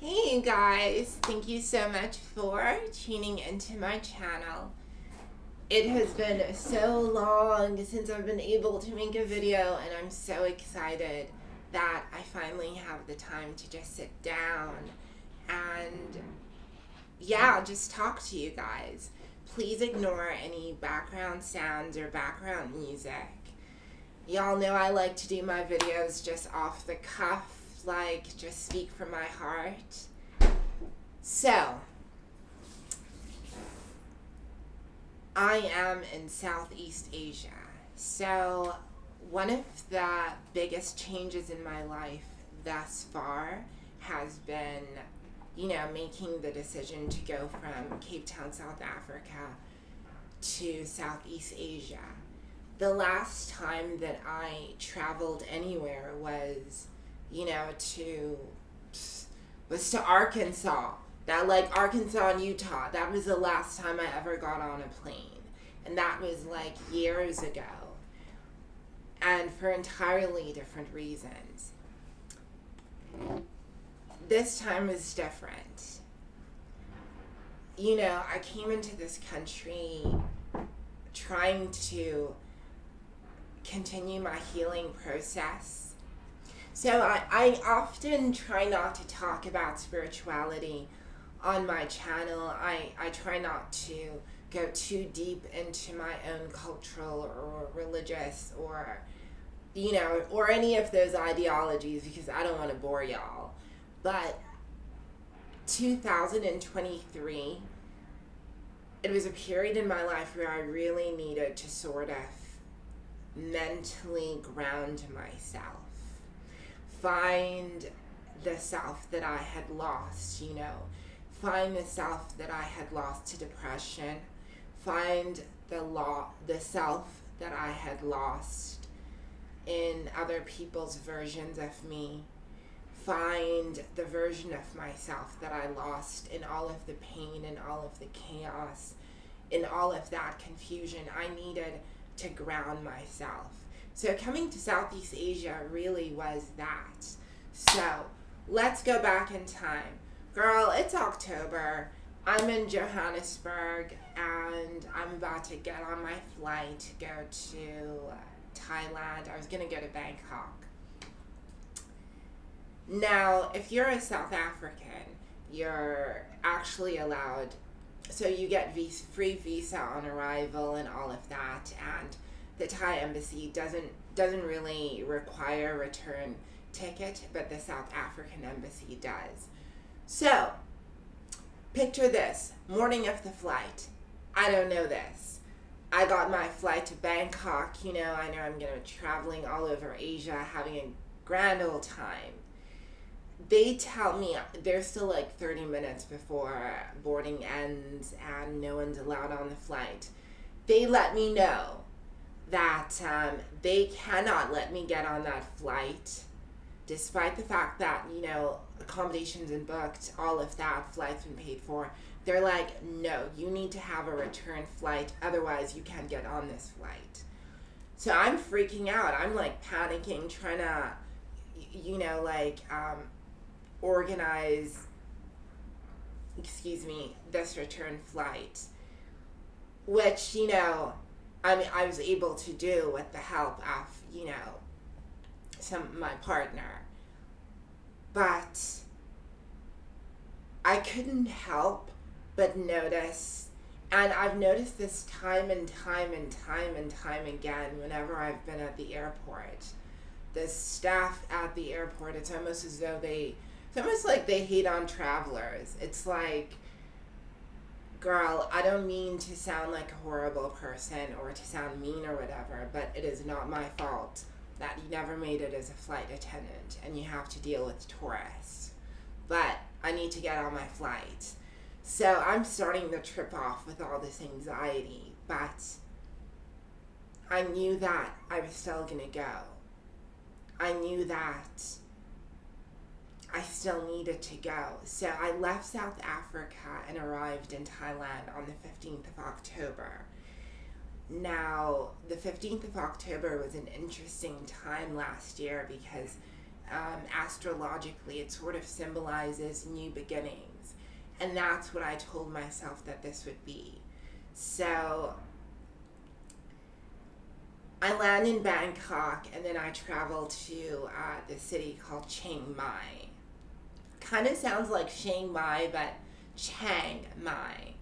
Hey guys, thank you so much for tuning into my channel. It has been so long since I've been able to make a video, and I'm so excited that I finally have the time to just sit down and just talk to you guys. Please ignore any background sounds or background music. Y'all know I like to do my videos just off the cuff, like just speak from my heart. So, I am in Southeast Asia. So, one of the biggest changes in my life thus far has been, making the decision to go from Cape Town, South Africa to Southeast Asia. The last time that I traveled anywhere was, to Arkansas. That, like, Arkansas and Utah. That was the last time I ever got on a plane. And that was like years ago. And for entirely different reasons. This time is different. I came into this country trying to continue my healing process. So I often try not to talk about spirituality on my channel. I try not to go too deep into my own cultural or religious or any of those ideologies because I don't want to bore y'all. But 2023, it was a period in my life where I really needed to sort of mentally ground myself. Find the self that I had lost, Find the self that I had lost to depression. Find the self that I had lost in other people's versions of me. Find the version of myself that I lost in all of the pain and all of the chaos, in all of that confusion. I needed to ground myself. So coming to Southeast Asia really was that. So let's go back in time. Girl, it's October. I'm in Johannesburg and I'm about to get on my flight to go to Thailand. I was going to go to Bangkok. Now, if you're a South African, you're actually allowed, so you get free visa on arrival and all of that, and the Thai embassy doesn't really require a return ticket, but the South African embassy does. So, picture this, morning of the flight. I don't know this. I got my flight to Bangkok, I know I'm going to be traveling all over Asia, having a grand old time. They tell me there's still like 30 minutes before boarding ends and no one's allowed on the flight. They let me know that they cannot let me get on that flight, despite the fact that, accommodations and booked, all of that, flights been paid for. They're like, no, you need to have a return flight, otherwise you can't get on this flight. So I'm freaking out. I'm like panicking, trying to, organize, this return flight, which, I was able to do with the help of, my partner. But I couldn't help but notice, and I've noticed this time and time and time and time again whenever I've been at the airport. The staff at the airport, it's almost as though it's almost like they hate on travelers. It's like, girl, I don't mean to sound like a horrible person or to sound mean or whatever, but it is not my fault that you never made it as a flight attendant and you have to deal with tourists. But I need to get on my flight. So I'm starting the trip off with all this anxiety, but I knew that I was still going to go. I knew that I still needed to go. So I left South Africa and arrived in Thailand on the 15th of October. Now, the 15th of October was an interesting time last year because astrologically, it sort of symbolizes new beginnings. And that's what I told myself that this would be. So I land in Bangkok, and then I travel to the city called Chiang Mai. Kind of sounds like Chiang Mai, but Chiang Mai,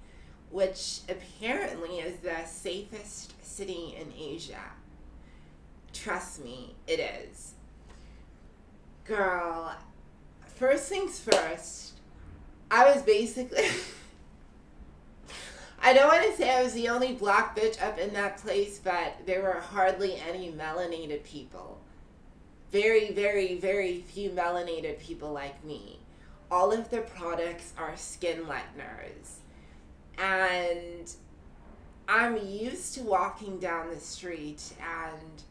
which apparently is the safest city in Asia. Trust me, it is. Girl, first things first, I was basically... I don't want to say I was the only black bitch up in that place, but there were hardly any melanated people. Very, very, very few melanated people like me. All of the products are skin lighteners. And I'm used to walking down the street and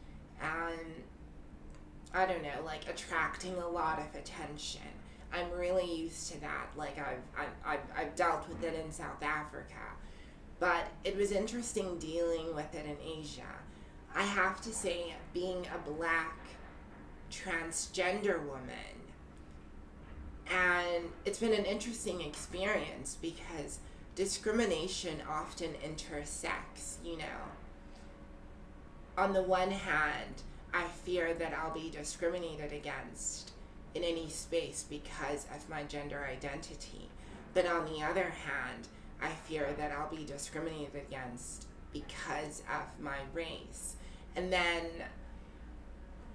I don't know, like attracting a lot of attention. I'm really used to that. Like I've dealt with it in South Africa. But it was interesting dealing with it in Asia. I have to say, being a black transgender woman, and it's been an interesting experience because discrimination often intersects, you know. On the one hand, I fear that I'll be discriminated against in any space because of my gender identity. But on the other hand, I fear that I'll be discriminated against because of my race. And then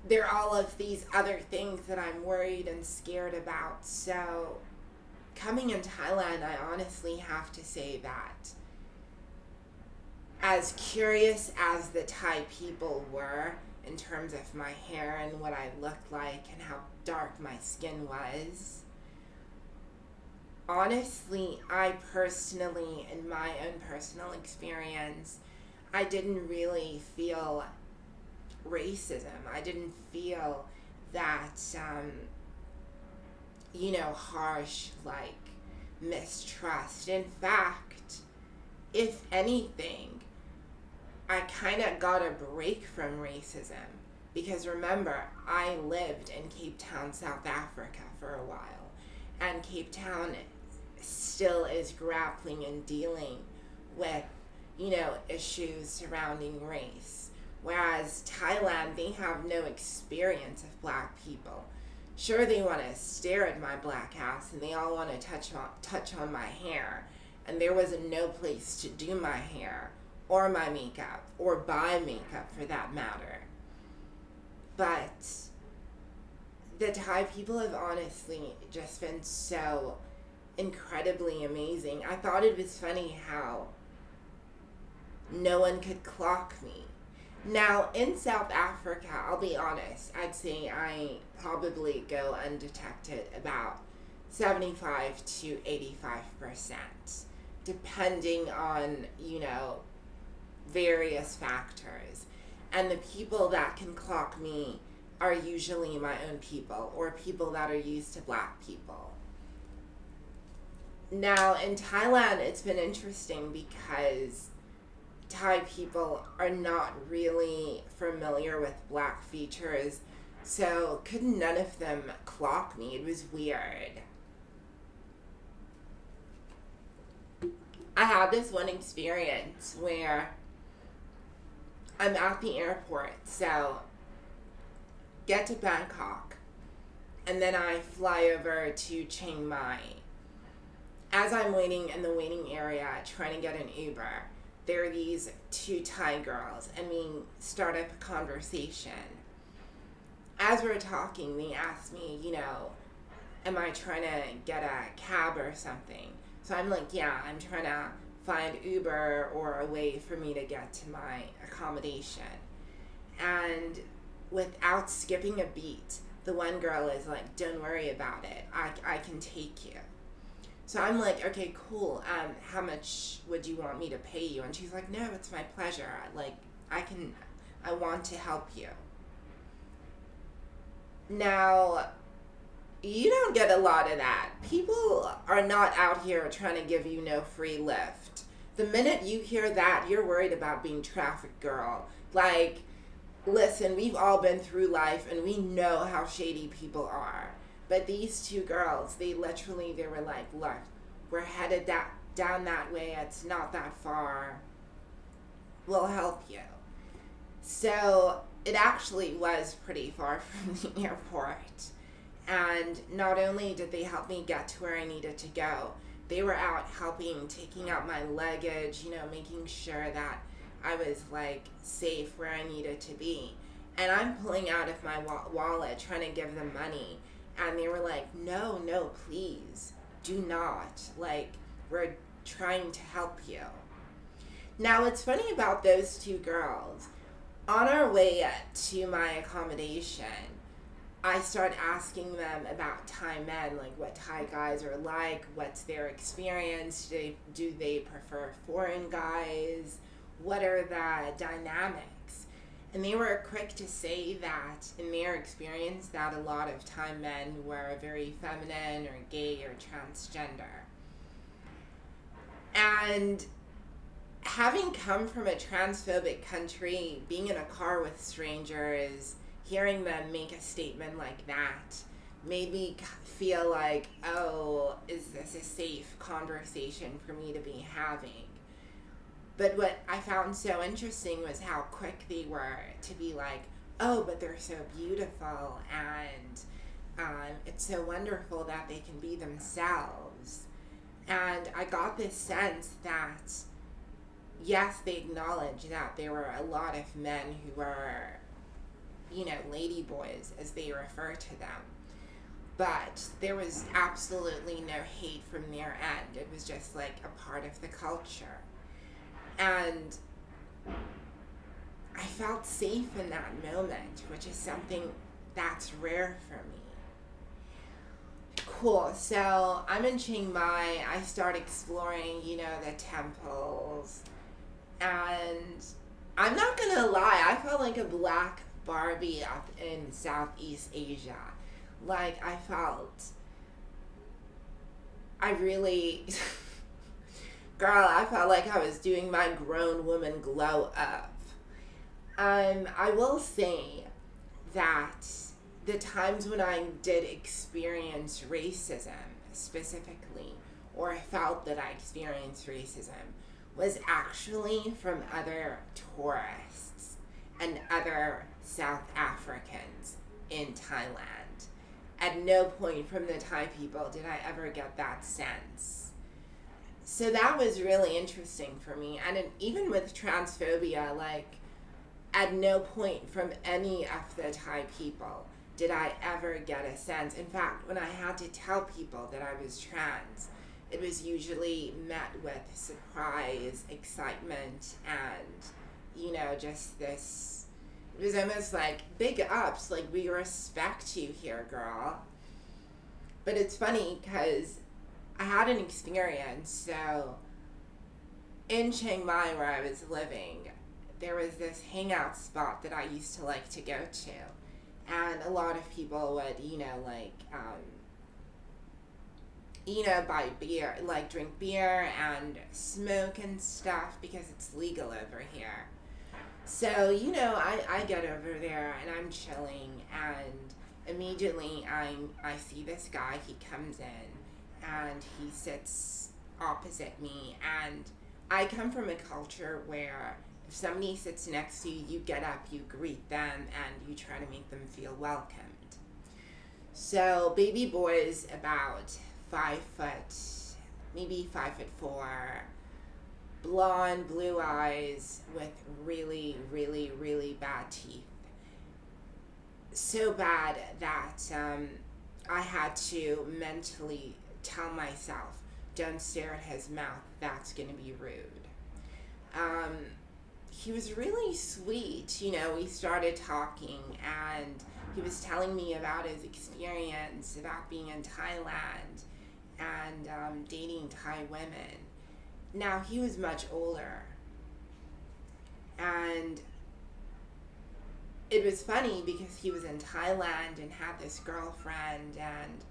there are all of these other things that I'm worried and scared about. So coming in Thailand, I honestly have to say that as curious as the Thai people were in terms of my hair and what I looked like and how dark my skin was, honestly, I personally, in my own personal experience, I didn't really feel racism. I didn't feel that, harsh, like, mistrust. In fact, if anything, I kind of got a break from racism. Because remember, I lived in Cape Town, South Africa for a while. And Cape Town still is grappling and dealing with, issues surrounding race. Whereas Thailand, they have no experience of black people. Sure, they want to stare at my black ass and they all want to touch on my hair. And there was no place to do my hair or my makeup or buy makeup for that matter. But the Thai people have honestly just been so incredibly amazing. I thought it was funny how no one could clock me. Now, in South Africa, I'll be honest, I'd say I probably go undetected about 75 to 85%, depending on, various factors. And the people that can clock me are usually my own people or people that are used to black people. Now, in Thailand, it's been interesting because Thai people are not really familiar with black features, so could none of them clock me. It was weird. I had this one experience where I'm at the airport, so get to Bangkok, and then I fly over to Chiang Mai. As I'm waiting in the waiting area trying to get an Uber, there are these two Thai girls, and we start up a conversation. As we're talking, they ask me, am I trying to get a cab or something? So I'm like, yeah, I'm trying to find Uber or a way for me to get to my accommodation. And without skipping a beat, the one girl is like, don't worry about it. I can take you. So I'm like, okay, cool. How much would you want me to pay you? And she's like, no, it's my pleasure. I want to help you. Now, you don't get a lot of that. People are not out here trying to give you no free lift. The minute you hear that, you're worried about being trafficked, girl. Like, listen, we've all been through life and we know how shady people are. But these two girls, they were like, look, we're headed down that way. It's not that far. We'll help you. So it actually was pretty far from the airport. And not only did they help me get to where I needed to go, they were out helping, taking out my luggage, making sure that I was like safe where I needed to be. And I'm pulling out of my wallet trying to give them money. And they were like, no, no, please, do not. Like, we're trying to help you. Now, what's funny about those two girls, on our way to my accommodation, I start asking them about Thai men, like what Thai guys are like, what's their experience, do they prefer foreign guys, what are the dynamics? And they were quick to say that in their experience that a lot of Thai men were very feminine or gay or transgender. And having come from a transphobic country, being in a car with strangers, hearing them make a statement like that made me feel like, oh, is this a safe conversation for me to be having? But what I found so interesting was how quick they were to be like, oh, but they're so beautiful, and it's so wonderful that they can be themselves. And I got this sense that, yes, they acknowledge that there were a lot of men who were, lady boys, as they refer to them. But there was absolutely no hate from their end. It was just like a part of the culture. And I felt safe in that moment, which is something that's rare for me. Cool. So I'm in Chiang Mai. I start exploring, the temples. And I'm not going to lie, I felt like a black Barbie up in Southeast Asia. Like, I really, girl, I felt like I was doing my grown woman glow up. I will say that the times when I did experience racism specifically, or I felt that I experienced racism, was actually from other tourists and other South Africans in Thailand. At no point from the Thai people did I ever get that sense. So that was really interesting for me. And even with transphobia, like, at no point from any of the Thai people did I ever get a sense. In fact, when I had to tell people that I was trans, it was usually met with surprise, excitement, and, just this, it was almost like big ups, like, we respect you here, girl. But it's funny because I had an experience. So in Chiang Mai, where I was living, there was this hangout spot that I used to like to go to. And a lot of people would, buy beer, like drink beer and smoke and stuff because it's legal over here. So, I get over there and I'm chilling, and immediately I see this guy. He comes in and he sits opposite me, and I come from a culture where if somebody sits next to you, you get up, you greet them, and you try to make them feel welcomed. So baby boy's about 5 foot, maybe 5'4", blonde, blue eyes with really, really, really bad teeth. So bad that I had to mentally tell myself, don't stare at his mouth, that's going to be rude. He was really sweet. We started talking, and he was telling me about his experience about being in Thailand and dating Thai women. Now, he was much older, and it was funny because he was in Thailand and had this girlfriend, and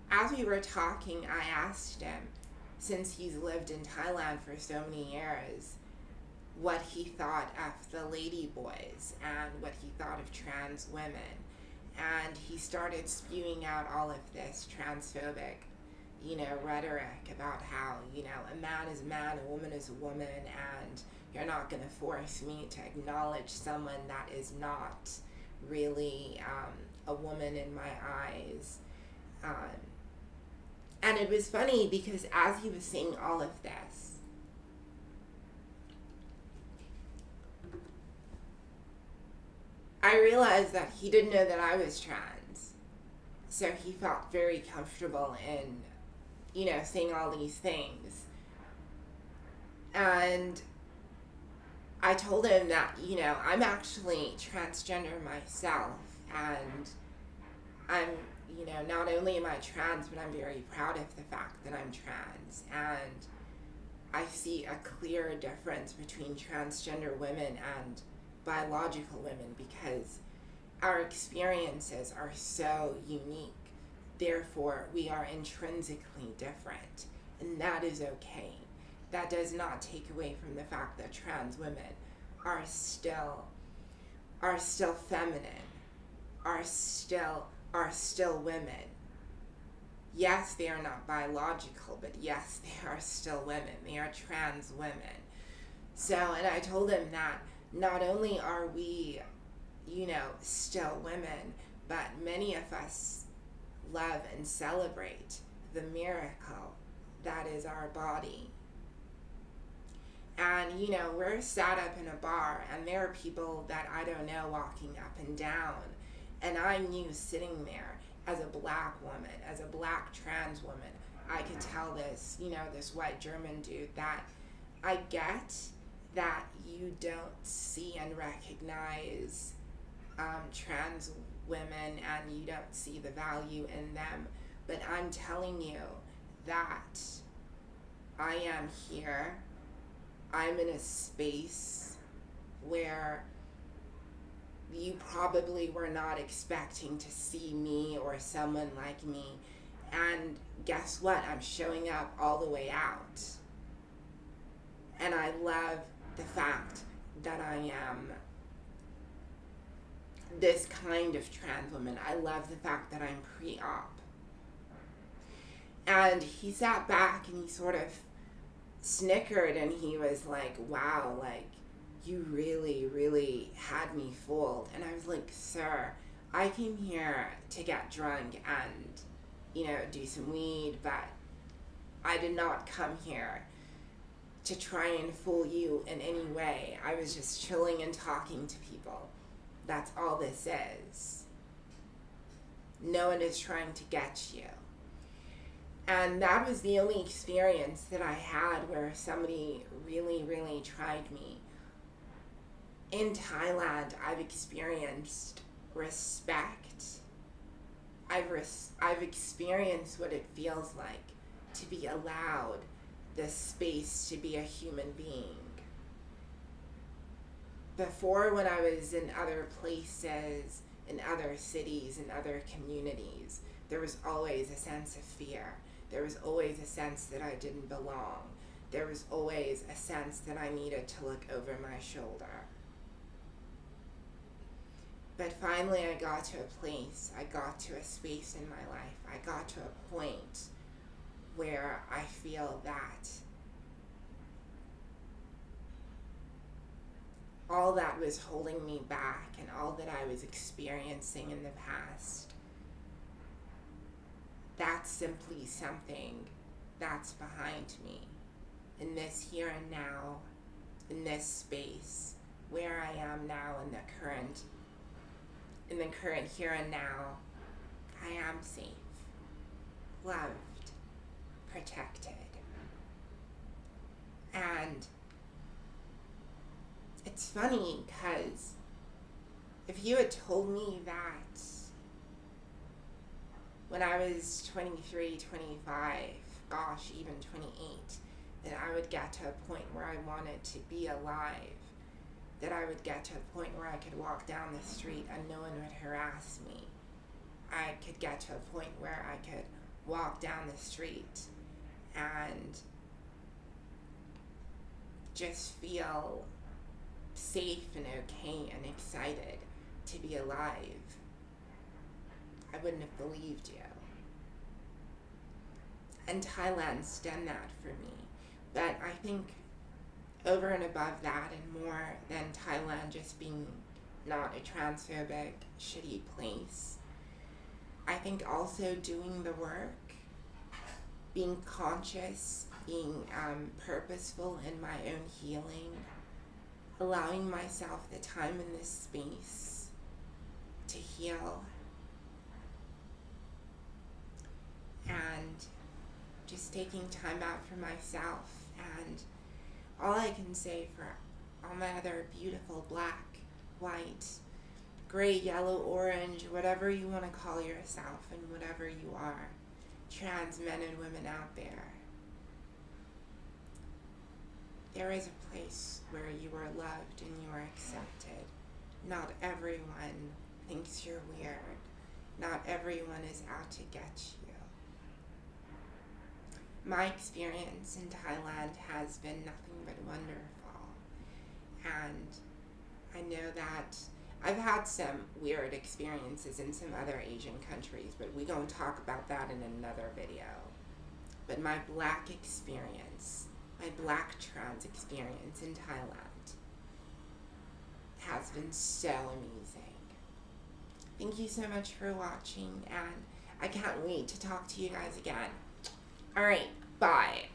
as we were talking, I asked him, since he's lived in Thailand for so many years, what he thought of the lady boys and what he thought of trans women. And he started spewing out all of this transphobic, rhetoric about how, a man is a man, a woman is a woman, and you're not going to force me to acknowledge someone that is not really a woman in my eyes. And it was funny because as he was saying all of this, I realized that he didn't know that I was trans. So he felt very comfortable in, saying all these things. And I told him that, I'm actually transgender myself, and I'm, not only am I trans, but I'm very proud of the fact that I'm trans, and I see a clear difference between transgender women and biological women because our experiences are so unique. Therefore, we are intrinsically different, and that is okay. That does not take away from the fact that trans women are still feminine, are still women. Yes, they are not biological, but yes, they are still women. They are trans women. So, and I told him that not only are we, still women, but many of us love and celebrate the miracle that is our body. And, we're sat up in a bar, and there are people that I don't know walking up and down. And I'm you sitting there as a black woman, as a black trans woman. I could tell this, this white German dude that I get that you don't see and recognize trans women and you don't see the value in them. But I'm telling you that I am here. I'm in a space where you probably were not expecting to see me or someone like me. And guess what? I'm showing up all the way out. And I love the fact that I am this kind of trans woman. I love the fact that I'm pre-op. And he sat back and he sort of snickered and he was like, wow, like, you really, really had me fooled. And I was like, sir, I came here to get drunk and, do some weed, but I did not come here to try and fool you in any way. I was just chilling and talking to people. That's all this is. No one is trying to get you. And that was the only experience that I had where somebody really, really tried me. In Thailand, I've experienced respect. I've experienced what it feels like to be allowed the space to be a human being. Before, when I was in other places, in other cities, in other communities, there was always a sense of fear. There was always a sense that I didn't belong. There was always a sense that I needed to look over my shoulder. But finally I got to a place, I got to a space in my life, I got to a point where I feel that all that was holding me back and all that I was experiencing in the past, that's simply something that's behind me. In this here and now, in this space, where I am now in the current here and now, I am safe, loved, protected. And it's funny because if you had told me that when I was 23, 25, gosh, even 28, that I would get to a point where I wanted to be alive, that I would get to a point where I could walk down the street and no one would harass me. I could get to a point where I could walk down the street and just feel safe and okay and excited to be alive, I wouldn't have believed you. And Thailand's done that for me. But I think over and above that, and more than Thailand just being not a transphobic, shitty place, I think also doing the work, being conscious, being purposeful in my own healing, allowing myself the time in this space to heal, and just taking time out for myself. And all I can say for all my other beautiful black, white, gray, yellow, orange, whatever you want to call yourself and whatever you are, trans men and women out there, there is a place where you are loved and you are accepted. Not everyone thinks you're weird. Not everyone is out to get you. My experience in Thailand has been nothing but wonderful. And I know that I've had some weird experiences in some other Asian countries, but we're going to talk about that in another video. But my black experience, my black trans experience in Thailand has been so amazing. Thank you so much for watching, and I can't wait to talk to you guys again. Alright, bye.